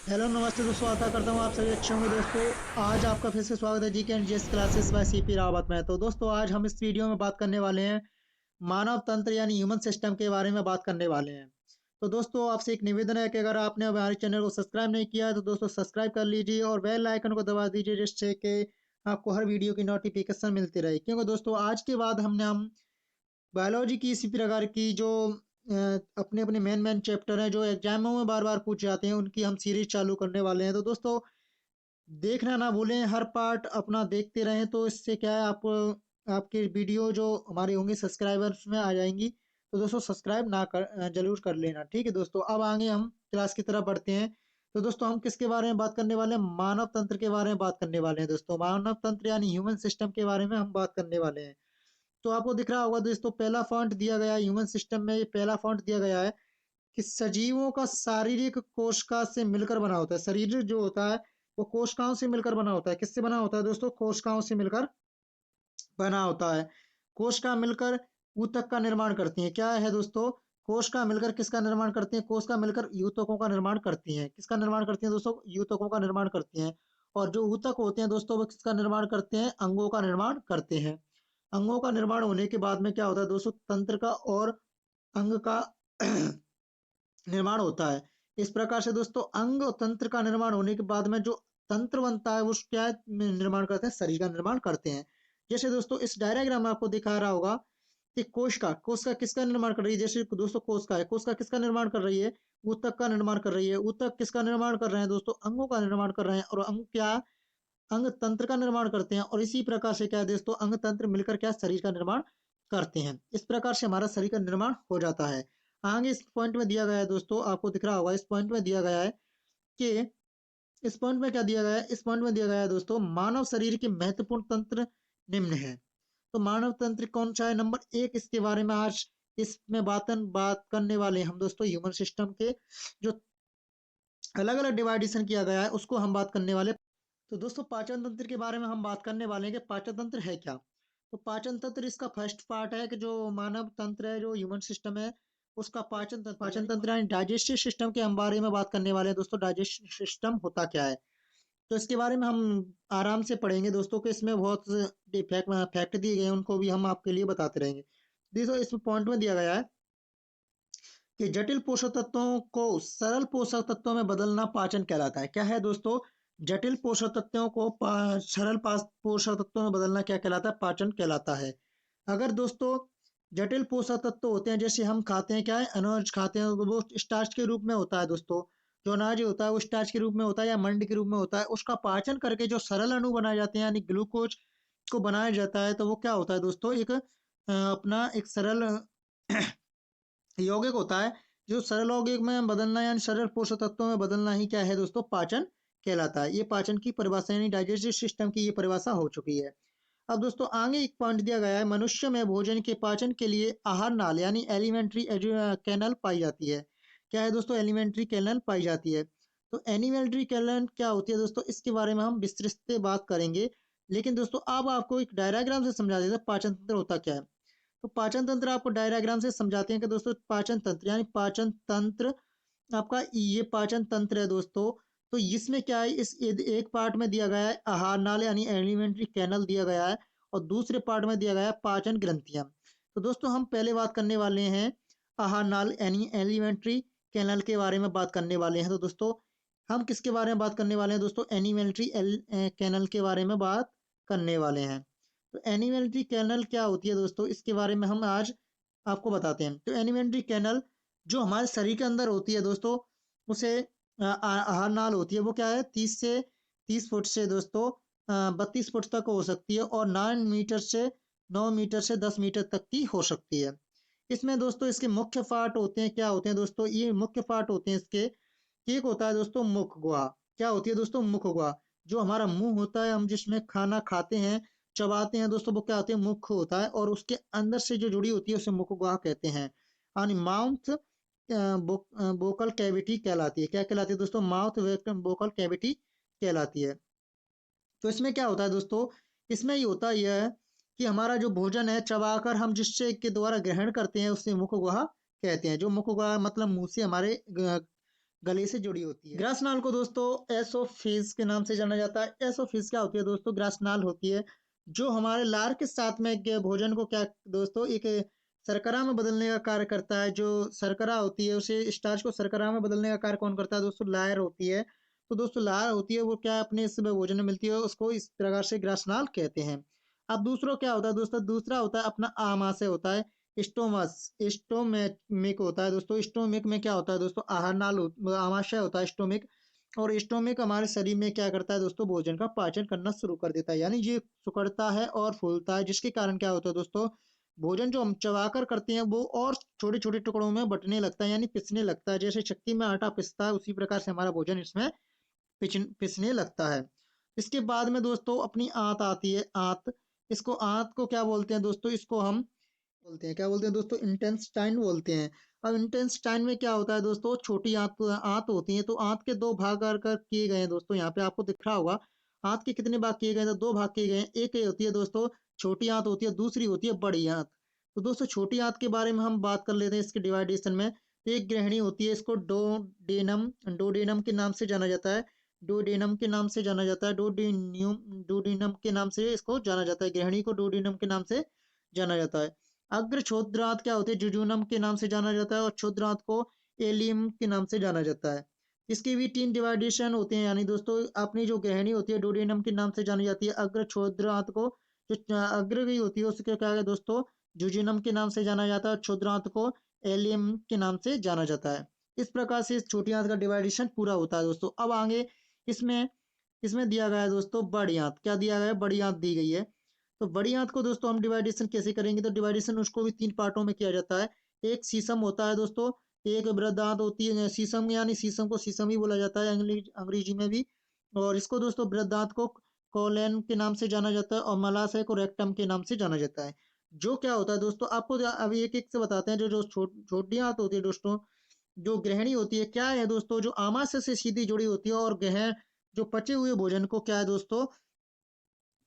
Hello नमस्ते दोस्तों, आशा करता हूँ आप सभी अच्छे होंगे। दोस्तों आज आपका फिर से स्वागत है GK and GS classes bye CP Rawat में। तो दोस्तों आज हम इस वीडियो में बात करने वाले हैं मानव तंत्र यानी ह्यूमन सिस्टम के बारे में बात करने वाले हैं। तो दोस्तों आपसे एक निवेदन है कि अगर आपने हमारे चैनल को सब्सक्राइब नहीं किया है तो दोस्तों सब्सक्राइब कर लीजिए और बेल आइकन को दबा दीजिए, जिससे कि आपको हर वीडियो की नोटिफिकेशन मिलती रहे। क्योंकि दोस्तों आज के बाद हम बायोलॉजी की इसी प्रकार की जो अपने अपने मेन मेन चैप्टर हैं जो एग्जामों में बार बार पूछे जाते हैं, उनकी हम सीरीज चालू करने वाले हैं। तो दोस्तों देखना ना भूलें, हर पार्ट अपना देखते रहें। तो इससे क्या है, आप आपके वीडियो जो हमारे होंगे सब्सक्राइबर्स में आ जाएंगी। तो दोस्तों सब्सक्राइब ना कर जरूर कर लेना, ठीक है दोस्तों। अब आगे हम क्लास की तरफ बढ़ते हैं। तो दोस्तों हम किसके बारे में बात करने वाले हैं? मानव तंत्र के बारे में बात करने वाले हैं दोस्तों। मानव तंत्र यानी ह्यूमन सिस्टम के बारे में हम बात करने वाले हैं। तो आपको दिख रहा होगा दोस्तों, पहला फॉन्ट दिया गया है ह्यूमन सिस्टम में। ये पहला फॉन्ट दिया गया है कि सजीवों का शारीरिक कोशिका से मिलकर बना होता है। शरीर जो होता है वो कोशिकाओं से मिलकर बना होता है। किससे बना होता है दोस्तों? कोशिकाओं से मिलकर बना होता है। कोशिका मिलकर ऊतक का निर्माण करती हैं। क्या है दोस्तों? कोशिका मिलकर किसका निर्माण करती हैं? कोशिका मिलकर यूतकों का निर्माण करती हैं। किसका निर्माण करती हैं दोस्तों? यूतकों का निर्माण करती हैं। और जो ऊतक होते हैं दोस्तों वो किसका निर्माण करते हैं? अंगों का निर्माण करते हैं। अंगों का निर्माण होने के बाद में क्या होता है दोस्तों? तंत्र का और अंग का निर्माण होता है। इस प्रकार से दोस्तों अंग और तंत्र का निर्माण होने के बाद में जो तंत्र बनता है वो क्या है? निर्माण करते हैं, शरीर का निर्माण करते हैं। जैसे दोस्तों इस डायग्राम में आपको दिखा रहा होगा कि कोशिका किसका निर्माण कर रही है? जैसे दोस्तों कोशिका है, कोशिका किसका निर्माण कर रही है? ऊतक का निर्माण कर रही है। ऊतक किसका निर्माण कर रहे हैं दोस्तों? अंगों का निर्माण कर रहे हैं। और अंग क्या? अंग तंत्र का निर्माण करते हैं। और इसी प्रकार से क्या है दोस्तों, अंग तंत्र मिलकर क्या शरीर का निर्माण करते हैं। इस प्रकार से हमारा शरीर का निर्माण हो जाता है। आगे इस पॉइंट में दिया गया है दोस्तों, आपको दिख रहा होगा, इस पॉइंट में दिया गया है कि इस पॉइंट में क्या दिया गया है? इस पॉइंट में दिया गया है दोस्तों, मानव शरीर के महत्वपूर्ण तंत्र निम्न है। तो मानव तंत्र कौन सा है? नंबर एक, इसके बारे में आज इसमें बात करने वाले हैं हम दोस्तों। ह्यूमन सिस्टम के जो अलग अलग डिवाइडेशन किया गया है उसको हम बात करने वाले। तो दोस्तों पाचन तंत्र के बारे में हम बात करने वाले हैं कि पाचन तंत्र है क्या। तो पाचन तंत्र इसका फर्स्ट पार्ट है कि जो मानव तंत्र है, जो ह्यूमन सिस्टम है, उसका पाचन तंत्र यानी डाइजेस्टिव सिस्टम के हम बारे में बात करने वाले हैं दोस्तों। डाइजेस्टिव सिस्टम होता क्या है तो इसके बारे में हम आराम से पढ़ेंगे दोस्तों। के इसमें बहुत फैक्ट दिए गए हैं, उनको भी हम आपके लिए बताते रहेंगे। दोस्तों इस पॉइंट में दिया गया है कि जटिल पोषक तत्वों को सरल पोषक तत्वों में बदलना पाचन कहलाता है। क्या है दोस्तों? जटिल पोषक तत्वों को पोषक तत्वों में बदलना क्या कहलाता है? पाचन कहलाता है। अगर दोस्तों जटिल पोषक तत्व होते हैं, जैसे हम खाते हैं, क्या है, अनाज खाते हैं, तो वो स्टार्च के रूप में होता है दोस्तों। जो अनाज होता है वो स्टार्च के रूप में होता है या मंड के रूप में होता है। उसका पाचन करके जो सरल अणु बनाए जाते हैं यानी ग्लूकोज को बनाया जाता है, तो वो क्या होता है दोस्तों? एक अपना एक सरल यौगिक होता है। जो सरल यौगिक में बदलना यानी सरल पोषक तत्वों में बदलना ही क्या है दोस्तों? पाचन कहलाता है। ये पाचन की परिभाषा यानी डाइजेस्टिव सिस्टम की ये परिभाषा हो चुकी है। अब दोस्तों आगे एक पॉइंट दिया गया है, मनुष्य में भोजन के पाचन के लिए आहार नाल यानी एलिमेंट्री कैनल पाई जाती है। क्या है दोस्तों? एलिमेंट्री कैनल पाई जाती है। तो एलिमेंट्री कैनल क्या होती है दोस्तों, इसके बारे में हम विस्तृत से बात करेंगे। लेकिन दोस्तों अब आपको एक डायग्राम से समझा देता पाचन तंत्र होता क्या है। तो पाचन तंत्र आपको डायग्राम से समझाते हैं कि दोस्तों पाचन तंत्र यानी पाचन तंत्र आपका ये पाचन तंत्र है दोस्तों। तो इसमें क्या है, इस एक पार्ट में दिया गया है आहार नाल यानी एलिमेंट्री कैनल दिया गया है, और दूसरे पार्ट में दिया गया है पाचन ग्रंथियां। तो दोस्तों हम पहले बात करने वाले हैं आहार नाल यानी एलिमेंट्री कैनल के बारे में बात करने वाले हैं। तो दोस्तों हम किसके बारे में बात करने वाले हैं दोस्तों? एलिमेंट्री कैनल के बारे में बात करने वाले हैं। तो एलिमेंट्री कैनल क्या होती है दोस्तों, इसके बारे में हम आज आपको बताते हैं। तो एलिमेंट्री कैनल जो हमारे शरीर के अंदर होती है दोस्तों, उसे आहार नाल होती है। वो क्या है, 30 फुट से दोस्तों 32 फुट तक हो सकती है, और 9 मीटर से 10 मीटर तक की हो सकती है। इसमें दोस्तों इसके मुख्य पार्ट होते हैं। क्या होते हैं दोस्तों? ये मुख्य पार्ट होते हैं इसके। एक होता है दोस्तों मुख गुहा। क्या होती है दोस्तों? मुख गुहा। जो हमारा मुंह होता है, हम जिसमें खाना खाते हैं, चबाते हैं दोस्तों, वो क्या होते हैं? मुख होता है। और उसके अंदर से जो जुड़ी होती है उसे मुख गुहा कहते हैं। यानी माउथ वोकल कैविटी कहलाती है। क्या कहलाती है दोस्तों? माउथ वोकल कैविटी कहलाती है। तो इसमें क्या होता है दोस्तों? इसमें ये होता यह है कि हमारा जो भोजन है चबाकर हम जिससे के द्वारा ग्रहण करते हैं उसे मुख गुहा कहते हैं। जो मुख गुहा मतलब मुंह से हमारे गले से जुड़ी होती है। ग्रासनाल को दोस्तों एसोफेज के नाम से जाना जाता है। एसोफेज क्या होती है दोस्तों? ग्रासनाल होती है जो हमारे लार के साथ में भोजन को क्या दोस्तों एक शर्करा में बदलने का कार्य करता है। जो शर्करा होती है उसे स्टार्च को शर्करा में बदलने का कार्य कौन करता है दोस्तों? लार होती है। तो दोस्तों लार होती है वो क्या अपने इस भोजन में मिलती है, उसको इस प्रकार से ग्रासनाल कहते हैं। अब दूसरों क्या होता है दोस्तों? दूसरा होता है अपना आमाशय होता है, स्टोमस, स्टोमेमिक होता है दोस्तों। स्टोमिक में क्या होता है दोस्तों? आहार नाल आमाशय होता है स्टोमिक। और स्टोमिक हमारे शरीर में क्या करता है दोस्तों? भोजन का पाचन करना शुरू कर देता है, यानी ये सिकुड़ता है और फूलता है, जिसके कारण क्या होता है दोस्तों? भोजन जो हम चबाकर करते हैं वो और छोटे छोटे टुकड़ों में बंटने लगता है, यानी पिसने लगता है। जैसे चक्की में आटा पिसता है उसी प्रकार से हमारा भोजन इसमें पिसने लगता है। इसके बाद में दोस्तों अपनी आंत आती है। आंत, इसको आंत को क्या बोलते हैं दोस्तों? इसको हम बोलते हैं, क्या बोलते हैं दोस्तों? इंटेस्टाइन बोलते हैं। अब इंटेस्टाइन में क्या होता है दोस्तों? छोटी आंत आंत होती है। तो आंत के दो भाग कर किए गए हैं दोस्तों। यहाँ पे आपको दिख रहा होगा आंत के कितने भाग किए गए हैं? तो दो भाग किए गए हैं। एक ये होती है दोस्तों छोटी आंत होती है, दूसरी होती है बड़ी आंत। तो दोस्तों छोटी आंत के बारे में हम बात कर लेते हैं इसके डिवाइडेशन में। तो एक गृहिणी होती है, इसको डोडेनम डोडेनम के नाम से जाना जाता है। डोडेनम के नाम से जाना जाता है। डोडेनम के नाम से इसको जाना जाता है। गृहिणी को डोडेनम के नाम से जाना जाता है। अग्र छोद्रांत क्या होती है? जुजूनम के नाम से जाना जाता है। और क्षुद्रांत को एलियम के नाम से जाना जाता है। इसके भी तीन डिवाइडेशन होते हैं, यानी दोस्तों अपनी जो गृहिणी होती है डोडेनम के नाम से जानी जाती है। अग्र छोद्रांत को जो अग्र की होती है उसके क्या है दोस्तों? जुजूनम के नाम से जाना जाता है। और क्षुद्रांत को एलियम के नाम से जाना जाता है। इस प्रकार से इस छोटी आंत का डिवाइडेशन पूरा होता है दोस्तों। अब आगे इसमें इसमें दिया गया है दोस्तों बड़ी आंत। क्या दिया गया है? बड़ी आंत दी गई है। तो बड़ी आंत को दोस्तों हम डिवाइडेशन कैसे करेंगे? तो डिवाइडेशन उसको भी तीन पार्टों में किया जाता है। एक सीसम होता है दोस्तों, एक बृहदांत होती है। सीसम यानी सीसम को सीसम ही बोला जाता है अंग्रेजी में भी। और इसको दोस्तों बृहदांत को कोलेन के नाम से जाना जाता है। और मलाशय को रेक्टम के नाम से जाना जाता है। जो क्या होता है दोस्तों आपको अभी एक एक से बताते हैं। जो जो छोटी आंत होती है दोस्तों, जो गृहिणी होती है क्या है दोस्तों? जो आमाशय से सीधी जुड़ी होती है। और गहन जो पचे हुए भोजन को क्या है दोस्तों?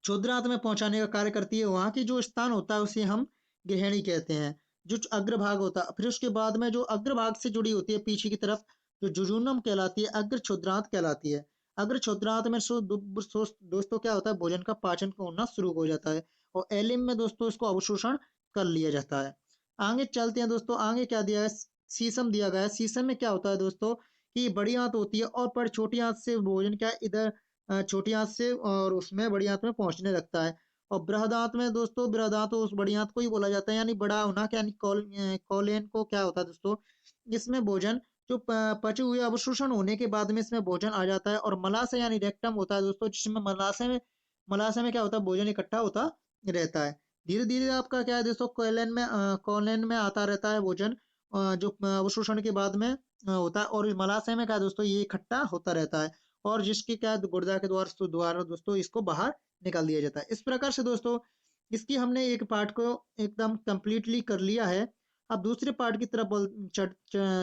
क्षुद्रांत में पहुंचाने का कार्य करती है। वहां की जो स्थान होता है उसे हम गृहिणी कहते हैं, जो अग्रभाग होता है। फिर उसके बाद में जो अग्रभाग से जुड़ी होती है पीछे की तरफ, जो जुजूनम कहलाती है, अग्र क्षुद्रांत कहलाती है। अग्र क्षुद्रांत में दोस्तों क्या होता है? भोजन का पाचन होना शुरू हो जाता है। और एलिम में दोस्तों इसको अवशोषण कर लिया जाता है। आगे चलते हैं दोस्तों। आगे क्या दिया है? शीशम दिया गया है। शीशम में क्या होता है दोस्तों? कि बड़ी आंत होती है और पर छोटी आंत से भोजन क्या इधर छोटी आंत से और उसमें बड़ी आंत में पहुंचने लगता है। और बृहदांत में दोस्तों, बृहदांत उस बड़ी आंत को ही बोला जाता है, यानी बड़ा होना क्या, यानी कॉलेन को क्या होता है दोस्तों? इसमें भोजन जो पचे हुए अवशोषण होने के बाद में इसमें भोजन आ जाता है। और मलाशय यानी रेक्टम होता है दोस्तों, जिसमें मलाशय में क्या होता है? भोजन इकट्ठा होता रहता है। धीरे धीरे आपका क्या है दोस्तों? कॉलेन में आता रहता है भोजन, जो अवशोषण के बाद में होता है। और इस मलाशय में क्या है दोस्तों? ये इकट्ठा होता रहता है। और जिसके क्या गुर्दा के द्वारा दोस्तों इसको बाहर निकाल दिया जाता है। इस प्रकार से दोस्तों इसकी हमने एक पार्ट को एकदम कंप्लीटली कर लिया है। अब दूसरे पार्ट की तरफ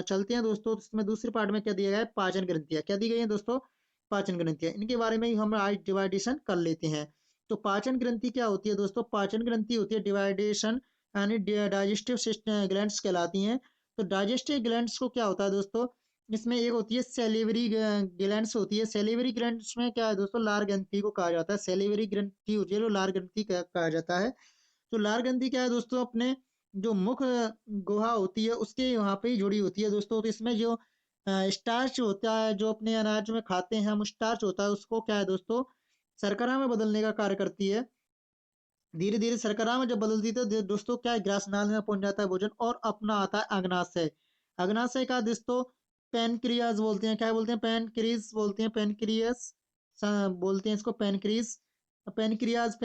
चलते हैं दोस्तों। इसमें दूसरे पार्ट में क्या दिया गया है? पाचन ग्रंथियां। क्या दी गई है दोस्तों? पाचन ग्रंथियां। इनके बारे में ही हम आज डिवाइडेशन कर लेते हैं। तो पाचन ग्रंथि क्या होती है दोस्तों? पाचन ग्रंथि होती है डिवाइडेशन यानी डाइजेस्टिव सिस्टम ग्लैंड्स कहलाती हैं। तो डाइजेस्टिव ग्लैंड्स को क्या होता है दोस्तों? इसमें एक होती है सेलिवरी ग्लैंड्स होती है। सेलिवरी ग्लैंड्स में क्या है दोस्तों? लार ग्रंथि को कहा जाता है। सेलिवरी ग्रंथि होती है जो लार ग्रंथि कहा जाता है। तो लार ग्रंथि क्या है दोस्तों? अपने जो मुख गुहा होती है उसके वहां पे ही जुड़ी होती है दोस्तों। तो इसमें जो स्टार्च होता है, जो अपने अनाज में खाते हैं हम, स्टार्च होता है, उसको क्या है दोस्तों? शर्करा में बदलने का कार्य करती है। धीरे धीरे शर्करा में जब बदलती है तो दोस्तों क्या है? ग्रास नाल में पहुंच जाता है भोजन और अपना आता है अग्नाशय। अग्नाशय का दोस्तों पेनक्रियाज बोलते हैं। क्या बोलते हैं? पेनक्रीज बोलते हैं। पेनक्रियस बोलते हैं इसको, पेनक्रीज। पेनक्रियाज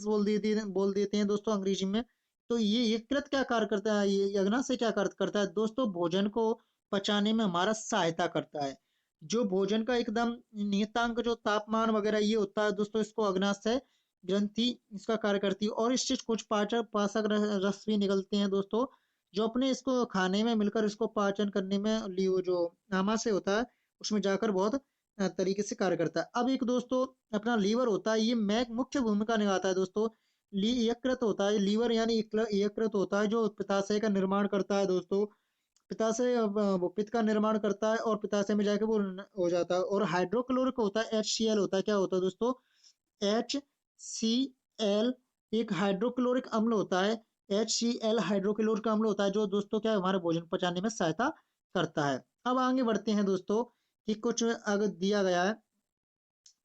बोल देते हैं दोस्तों अंग्रेजी में। तो ये यकृत क्या कार्य करता है? ये अग्नाशय क्या कार्य करता है दोस्तों? भोजन को पचाने में हमारा सहायता करता है। जो भोजन का एकदम नियतांक जो तापमान वगैरह ये होता है दोस्तों, इसको अग्नाशय ग्रंथि इसका कार्य करती है। और इससे कुछ पाचक पाचक रस भी निकलते हैं दोस्तों, जो अपने इसको खाने में मिलकर इसको पाचन करने में जो आमाशय होता है उसमें जाकर बहुत तरीके से कार्य करता है। अब एक दोस्तों अपना लीवर होता है, ये मैं मुख्य भूमिका निभाता है दोस्तों। यकृत होता है, लीवर यानी यकृत होता है जो पित्ताशय का निर्माण करता है दोस्तों। पित्ताशय वो पित्त का निर्माण करता है और पित्ताशय में जाके वो हो जाता है। और हाइड्रोक्लोरिक होता है, HCl होता है। क्या होता है दोस्तों? HCl एक हाइड्रोक्लोरिक अम्ल होता है। HCl हाइड्रोक्लोरिक अम्ल होता है जो दोस्तों क्या है, हमारे भोजन पचाने में सहायता करता है। अब आगे बढ़ते हैं दोस्तों कि कुछ अगर दिया गया है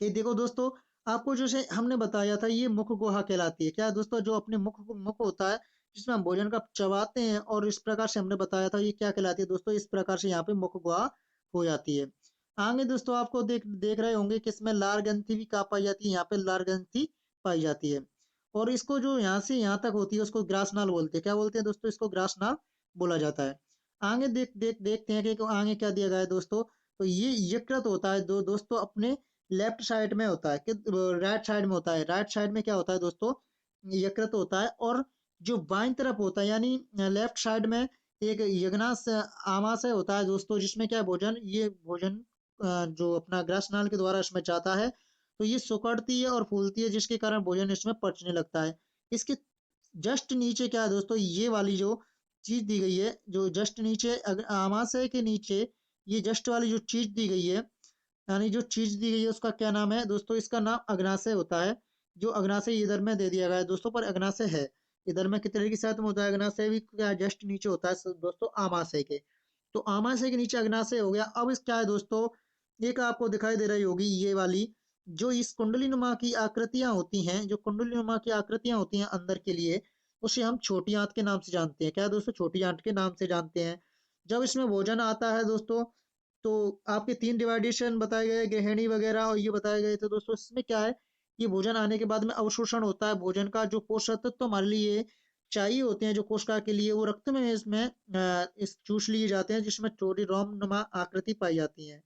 कि देखो दोस्तों, आपको जैसे हमने बताया था ये मुख गुहा कहलाती है। क्या है दोस्तों? जो अपने मुख होता है जिसमें हम भोजन का चबाते हैं, और इस प्रकार से हमने बताया था ये क्या कहलाती है दोस्तों, इस प्रकार से यहाँ पे मुख गुहा हो जाती है। आगे दोस्तों आपको देख देख रहे होंगे कि इसमें लार ग्रंथि भी कहाँ पाई जाती है, यहाँ पे लार ग्रंथि पाई जाती है। और इसको जो यहाँ से यहाँ तक होती है उसको ग्रासनाल बोलते हैं। क्या बोलते हैं दोस्तों? इसको ग्रासनाल बोला जाता है। आगे देखते हैं कि आगे क्या दिया गया है दोस्तों। तो ये यकृत होता है दोस्तों अपने लेफ्ट साइड में होता है कि राइट साइड में होता है। राइट साइड में क्या होता है दोस्तों? यकृत होता है। और जो बाईं तरफ होता है यानी लेफ्ट साइड में एक यज्ञाशय आमाशय होता है दोस्तों, जिसमें क्या है भोजन, ये भोजन जो अपना ग्रसनाल के द्वारा इसमें जाता है, तो ये सिकुड़ती है और फूलती है, जिसके कारण भोजन इसमें पचने लगता है। इसके जस्ट नीचे क्या है दोस्तों, ये वाली जो चीज दी गई है, जो जस्ट नीचे आमाशय के नीचे ये जस्ट वाली जो चीज दी गई है, यानी जो चीज दी गई है उसका क्या नाम है दोस्तों? इसका नाम अग्नाशय होता है। जो अग्नाशय इधर में दे दिया गया है दोस्तों, पर अग्नाशय है इधर में कितने के साथ में होता है? अग्नाशय भी क्या जस्ट नीचे होता है दोस्तों आमाशय के। तो आमाशय के नीचे अग्नाशय हो गया। अब इस क्या है दोस्तों, एक आपको दिखाई दे रही होगी ये वाली, जो इस कुंडली नुमा की आकृतियां होती हैं, जो कुंडली नुमा की आकृतियां होती हैं अंदर के लिए, उसे हम छोटी आंत के नाम से जानते हैं। क्या है दोस्तों? छोटी आंत के नाम से जानते हैं। जब इसमें भोजन आता है दोस्तों, तो आपके 3 डिवाइडेशन बताए गए, गृहिणी वगैरह, और ये बताए गए थे दोस्तों। इसमें क्या है, ये भोजन आने के बाद में अवशोषण होता है भोजन का। जो पोषक तत्व तो हमारे लिए चाहिए होते हैं, जो कोशिका के लिए, वो रक्त में इसमें इस चूस लिए जाते हैं, जिसमें छोटी रोम नुमा आकृति पाई जाती है,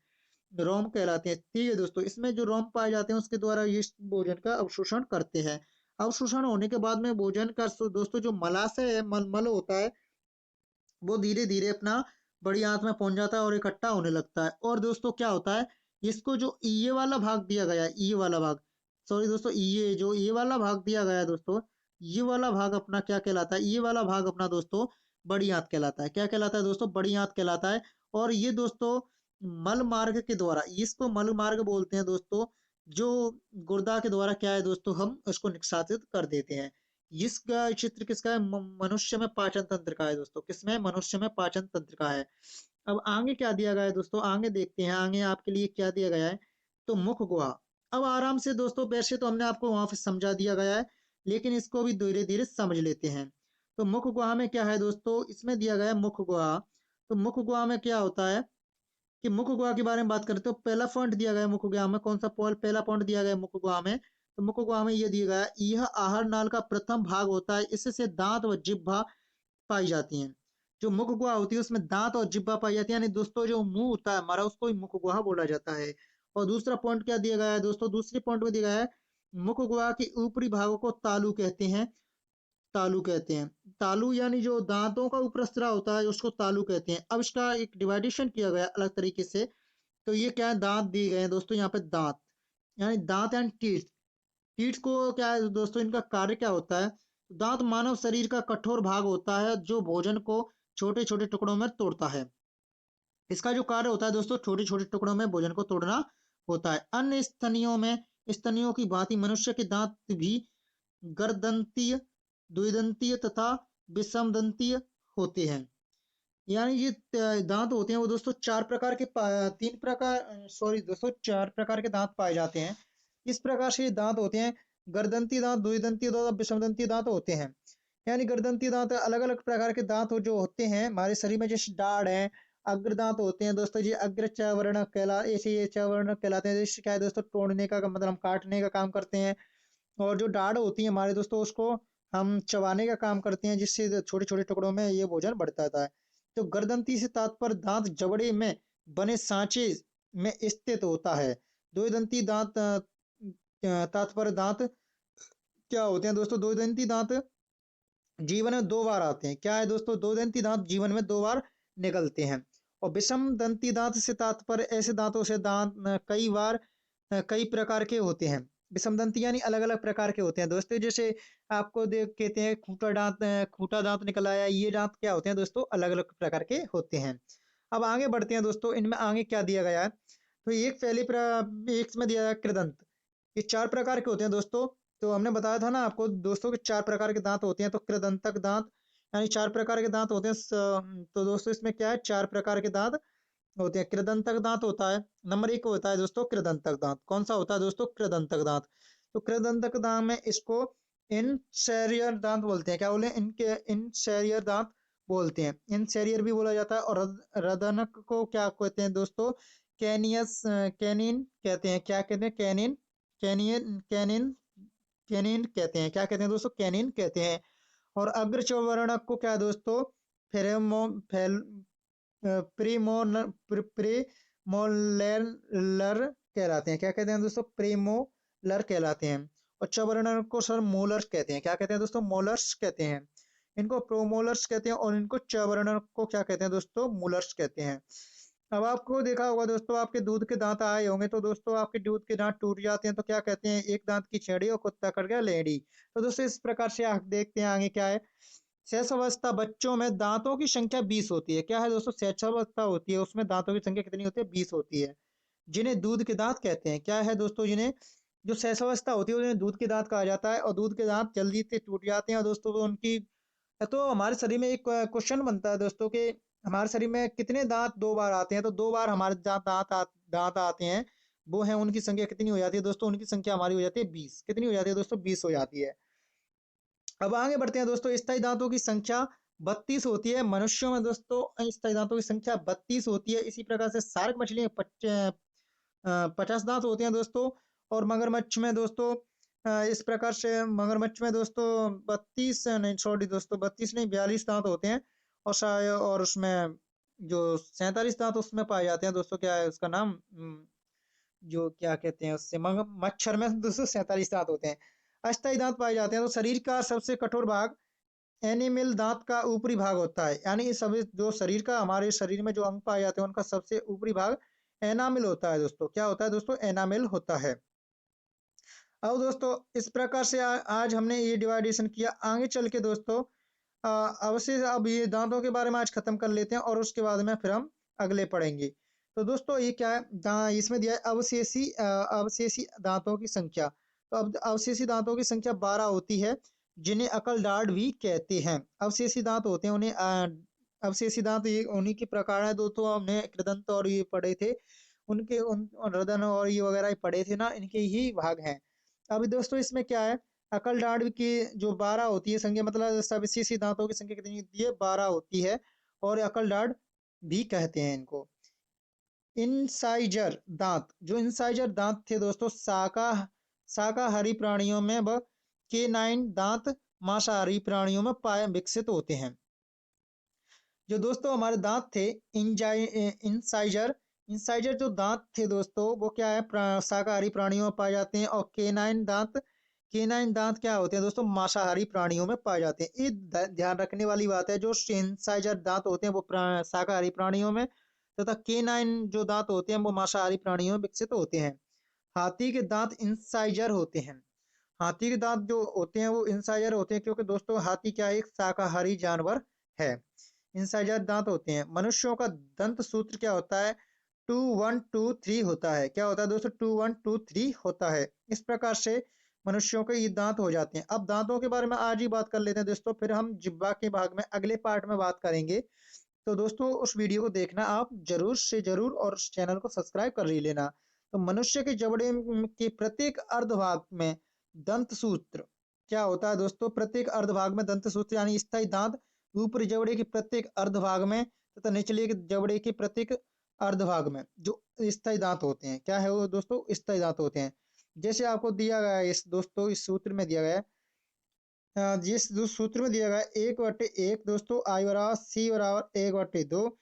रोम कहलाते हैं। ठीक है दोस्तों, इसमें जो रोम पाए जाते हैं उसके द्वारा ये इस भोजन का अवशोषण करते हैं। अवशोषण होने के बाद में भोजन का दोस्तों जो मलाशय है, मल होता है, वो धीरे धीरे अपना बड़ी आंत में पहुंच जाता है और इकट्ठा होने लगता है। और दोस्तों क्या होता है, इसको जो ये वाला भाग दिया गया है, ये वाला भाग, सॉरी दोस्तों, ये जो ये वाला भाग दिया गया है दोस्तों, ये वाला भाग अपना क्या कहलाता है? ये वाला भाग अपना दोस्तों बड़ी आंत कहलाता है। क्या कहलाता है दोस्तों? बड़ी आंत कहलाता है। और ये दोस्तों मल मार्ग के द्वारा, इसको मल मार्ग बोलते हैं दोस्तों, जो गुर्दा के द्वारा क्या है दोस्तों, हम उसको निष्कासित कर देते हैं। इसका चित्र किसका है? मनुष्य में पाचन तंत्र का है दोस्तों। किसमें? मनुष्य में पाचन तंत्र का है। अब आगे क्या दिया गया है दोस्तों? आगे देखते हैं आगे आपके लिए क्या दिया गया है। तो मुख गुहा। अब आराम से दोस्तों, वैसे तो हमने आपको वहां पे समझा दिया गया है, लेकिन इसको भी धीरे धीरे समझ लेते हैं। तो मुख गुहा में क्या है दोस्तों? इसमें दिया गया है मुख गुहा। तो मुख गुहा में क्या होता है कि मुख गुहा के बारे में बात करते हो। पहला पॉइंट दिया गया है मुख गुहा में, कौन सा पहला पॉइंट दिया गया है मुख गुहा में? तो मुख गुहा में ये दिया गया है, यह आहार नाल का प्रथम भाग होता है, इससे दांत व जिह्वा पाई जाती हैं। जो मुख गुहा होती है उसमें दांत और जिह्वा पाई जाती है, यानी दोस्तों जो मुंह होता है हमारा, उसको ही मुख गुहा बोला जाता है। और दूसरा पॉइंट क्या दिया गया है दोस्तों? दूसरे पॉइंट में दिया गया है, मुख गुहा के ऊपरी भागों को तालु कहते हैं। तालु कहते हैं। तालु यानी जो दांतों का ऊपर स्त्रा होता है उसको तालु कहते हैं। अब इसका एक डिवाइडेशन किया गया अलग तरीके से। तो ये क्या है, दांत दिए गए हैं दोस्तों यहाँ पे, दांत यानी दांत एंड टीथ। टीथ को क्या है दोस्तों, इनका कार्य क्या होता है? दांत मानव शरीर का कठोर भाग होता है जो भोजन को छोटे छोटे टुकड़ों में तोड़ता है। इसका जो कार्य होता है दोस्तों, छोटे छोटे टुकड़ों में भोजन को तोड़ना होता है। अन्य स्तनियों में, स्तनियों की भांति मनुष्य के दांत भी गर्दंतीय, द्विदंतीय तथा विषमदंतीय होते हैं। यानी ये दांत होते हैं वो दोस्तों चार प्रकार के, तीन प्रकार, सॉरी दोस्तों, चार प्रकार के दांत पाए जाते हैं। इस प्रकार से ये दांत होते हैं, गर्दंती दांत, द्विदंती दांत, विषमदंती दांत होते हैं। यानी गर्दंती दांत अलग अलग प्रकार के दांत हो जो होते हैं हमारे शरीर में, जैसे दाढ़ है। अग्र दांत होते हैं दोस्तों जी, अग्र चवर्ण कहला, ऐसे ये चवर्ण कहलाते हैं। जैसे क्या है दोस्तों, तोड़ने का मतलब हम काटने का काम करते हैं। और जो दाढ़ होती है हमारे दोस्तों, उसको हम चबाने का काम करते हैं, जिससे छोटे छोटे टुकड़ों में ये भोजन बढ़ता था। तो गर्दंती से तात्पर्य दांत जबड़े में बने सांचे में स्थित होता है। दो दंती दांत तात्पर्य दांत क्या होते हैं दोस्तों? दो दंती दांत जीवन में 2 बार आते हैं। क्या है दोस्तों? दो दंती दांत जीवन में 2 बार निकलते हैं। और विषम दंती दांत से तात्पर्य ऐसे दांतों से दांत कई बार कई प्रकार के होते हैं। विषमदंती यानी अलग अलग प्रकार के होते हैं दोस्तों। जैसे आपको देख कहते हैं खूंटा दांत निकल आया, ये दांत क्या होते हैं दोस्तों, अलग अलग प्रकार के होते हैं। अब आगे बढ़ते हैं दोस्तों, इनमें आगे क्या दिया गया है, तो एक एक में दिया गया कृदंत। ये 4 प्रकार के होते हैं दोस्तों। तो हमने बताया था ना आपको दोस्तों कि 4 प्रकार के दांत होते हैं, तो कृदंतक दांत यानी 4 प्रकार के दांत होते हैं। तो दोस्तों इसमें क्या है, 4 प्रकार के दांत होते हैं। कृदंतक दांत होता है, नंबर 1 होता है दोस्तों कृदंतक दांत। कौन सा होता है दोस्तों, कृदंतक दांत। तो कृदंतक दांत में इसको इनसेरियर दांत बोलते हैं। क्या बोले, इनके इनसेरियर दांत बोलते हैं, इनसेरियर भी बोला जाता है। और रदनक को क्या कहते हैं दोस्तों, कैनिन कहते हैं। क्या कहते हैं, कैनिन, कैनिन कैनिन कहते हैं। क्या कहते हैं दोस्तों, कैनिन कहते हैं। और अग्र चौवर्णक को क्या दोस्तों, फेरेमो फेल प्रीमोलर कहलाते हैं। क्या कहते हैं दोस्तों, प्रीमोलर कहलाते हैं। और चवर्णन को सर मोलर्स कहते हैं। क्या कहते हैं दोस्तों, मोलर्स कहते हैं। इनको प्रोमोलर्स कहते हैं और इनको चवर्णन को क्या कहते हैं दोस्तों, मोलर्स कहते हैं। अब आपको देखा होगा दोस्तों, आपके दूध के दांत आए होंगे, तो दोस्तों आपके दूध के दांत टूट जाते हैं तो क्या कहते हैं, एक दांत की छेड़ी और कुत्ता कर गया लेडी। तो दोस्तों इस प्रकार से आप देखते हैं आगे क्या है। शेषावस्था बच्चों में दांतों की संख्या 20 होती है। क्या है दोस्तों, शेषावस्था होती है, उसमें दांतों की संख्या कितनी होती है, 20 होती है, जिन्हें दूध के दांत कहते हैं। क्या है दोस्तों, जिन्हें जो शेषावस्था होती है उन्हें दूध के दांत कहा जाता है। और दूध के दांत जल्दी से टूट जाते हैं और दोस्तों तो उनकी, तो हमारे शरीर में एक क्वेश्चन बनता है दोस्तों कि हमारे शरीर में कितने दांत 2 बार आते हैं, तो 2 बार हमारे दांत आते हैं, वो है उनकी संख्या कितनी हो जाती है दोस्तों, उनकी संख्या हमारी हो जाती है 20। कितनी हो जाती है दोस्तों, 20 हो जाती है। अब आगे बढ़ते हैं दोस्तों, स्थायी दांतों की संख्या 32 होती है मनुष्यों में दोस्तों, स्थायी दांतों की संख्या 32 होती है। इसी प्रकार से शार्क मछली में 50 दांत होते हैं दोस्तों। और मगरमच्छ में दोस्तों इस प्रकार से मगरमच्छ में दोस्तों 32 नहीं, सॉरी दोस्तों 32 नहीं, 42 दांत होते हैं। और शायद और उसमें जो 47 दांत उसमें पाए जाते हैं दोस्तों, क्या है उसका नाम, जो क्या कहते हैं उससे, मगर मच्छर में दोस्तों 47 दांत होते हैं। अस्थायी दांत पाए जाते हैं। तो शरीर का सबसे कठोर भाग एनिमल दांत का ऊपरी भाग होता है। यानी इस सभी जो शरीर का, हमारे शरीर में जो अंग पाए जाते हैं उनका सबसे ऊपरी भाग एनामिल होता है दोस्तों। क्या होता है दोस्तों, एनामिल होता है। अब दोस्तों इस प्रकार से आज हमने ये डिवाइडेशन किया। आगे चल के दोस्तों अवशेष, अब ये दांतों के बारे में आज खत्म कर लेते हैं और उसके बाद में फिर हम अगले पढ़ेंगे। तो दोस्तों ये क्या है, इसमें दिया है अवशेषी दांतों की संख्या। तो अब अवशेषी दांतों की संख्या 12 होती है, जिन्हें अकल दाढ़ भी कहते हैं। अवशेषी दांत होते हैं, उन्हें अवशेषी दांत ये उन्हीं के प्रकार है दोस्तों। हमने कृदंत और ये पढ़े थे, उनके उन रदन और ये वगैरह ही पढ़े थे ना, इनके ही भाग हैं। अभी दोस्तों इसमें क्या है, अकल दाढ़ की जो 12 होती है संख्या, मतलब सबसे दांतों की संख्या कितनी होती है, 12 होती है। और अकल दाढ़ भी कहते हैं इनको। इंसाइजर दांत, जो इंसाइजर दांत थे दोस्तों शाकाहारी प्राणियों में, व केनाइन दांत मांसाहारी प्राणियों में पाए विकसित होते हैं। जो दोस्तों हमारे दांत थे इंसाइजर इंसाइजर जो दांत थे दोस्तों, वो क्या है, शाकाहारी प्राणियों में पाए जाते हैं। और केनाइन दांत क्या होते हैं दोस्तों, मांसाहारी प्राणियों में पाए जाते हैं। ये ध्यान रखने वाली बात है, जो इंसाइजर दांत होते हैं वो शाकाहारी प्राणियों में, तथा केनाइन जो दांत होते हैं वो मांसाहारी प्राणियों में विकसित होते हैं। हाथी के दांत इंसाइजर होते हैं। हाथी के दांत जो होते हैं वो इंसाइजर होते हैं, क्योंकि दोस्तों हाथी क्या है, एक शाकाहारी जानवर है। इंसाइजर दांत होते हैं। मनुष्यों का दंत सूत्र क्या होता है, 2 1 2 3 होता है। क्या होता है दोस्तों, 2 1 2 3 होता है। इस प्रकार से मनुष्यों के ये दांत हो जाते हैं। अब दांतों के बारे में आज ही बात कर लेते हैं दोस्तों, फिर हम जिह्वा के भाग में अगले पार्ट में बात करेंगे। तो दोस्तों उस वीडियो को देखना आप जरूर से जरूर, और उस चैनल को सब्सक्राइब कर ही लेना। तो मनुष्य के जबड़े के प्रत्येक अर्धभाग में दंत सूत्र क्या होता है दोस्तों, प्रत्येक अर्धभाग में दंत सूत्र यानी स्थायी दांत ऊपरी जबड़े के प्रत्येक अर्धभाग में तथा निचले के जबड़े के प्रत्येक अर्धभाग में जो स्थायी दांत होते हैं, क्या है वो दोस्तों, स्थायी दांत होते हैं। जैसे आपको दिया गया है इस दोस्तों, इस सूत्र में दिया गया है, जिस सूत्र में दिया गया है 1/1 दोस्तों, आई बराबर सी बराबर 1/2।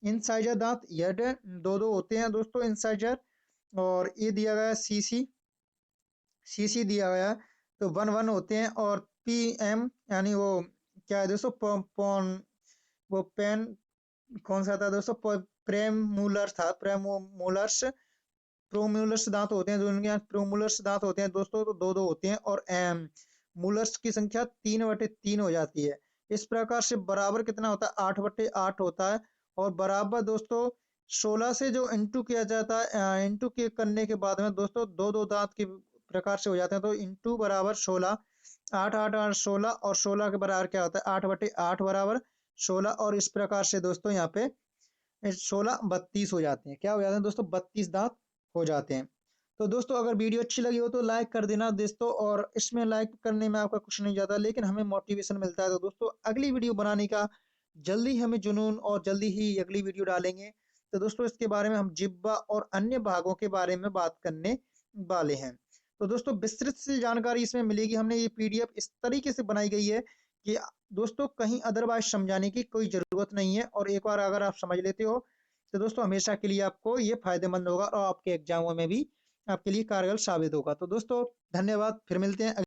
इंसाइजर दांत यह 2 2 होते हैं दोस्तों इंसाइजर। और ये दिया गया है सीसी दिया गया है, तो 1 1 होते हैं। और पीएम यानी वो क्या है दोस्तों, वो पेन कौन सा था दोस्तों, प्रेमूलर था, प्रेमूलर्स प्रोमोलर्स दांत होते हैं, जो इनके यहाँ प्रोमोलर्स दांत होते हैं दोस्तों, तो दो दो होते हैं, और मोलर्स की संख्या 3/3 हो जाती है। इस प्रकार से बराबर कितना होता है, 8/8 होता है। और बराबर दोस्तों 16 से जो इंटू किया जाता है, इंटू के करने के बाद में दोस्तों दो दो दांत के प्रकार से हो जाते हैं, तो इंटू बराबर 16, 8 8 8 16, और 16 के बराबर क्या होता है, 8/8 बराबर 16। और इस प्रकार से दोस्तों यहाँ पे 16 32 हो जाते हैं। क्या हो जाते हैं दोस्तों, 32 दांत हो जाते हैं। तो दोस्तों अगर वीडियो अच्छी लगी हो तो लाइक कर देना दोस्तों, और इसमें लाइक करने में आपका कुछ नहीं जाता, लेकिन हमें मोटिवेशन मिलता है। तो दोस्तों अगली वीडियो बनाने का जल्दी हमें जुनून, और जल्दी ही अगली वीडियो डालेंगे। तो दोस्तों इसके बारे में हम जिब्बा और अन्य भागों के बारे में बात करने वाले हैं। तो दोस्तों विस्तृत से जानकारी इसमें मिलेगी। हमने ये पीडीएफ इस तरीके से बनाई गई है कि दोस्तों कहीं अदरवाइज समझाने की कोई जरूरत नहीं है, और एक बार अगर आप समझ लेते हो तो दोस्तों हमेशा के लिए आपको ये फायदेमंद होगा, और आपके एग्जामों में भी आपके लिए कारगर साबित होगा। तो दोस्तों धन्यवाद, फिर मिलते हैं।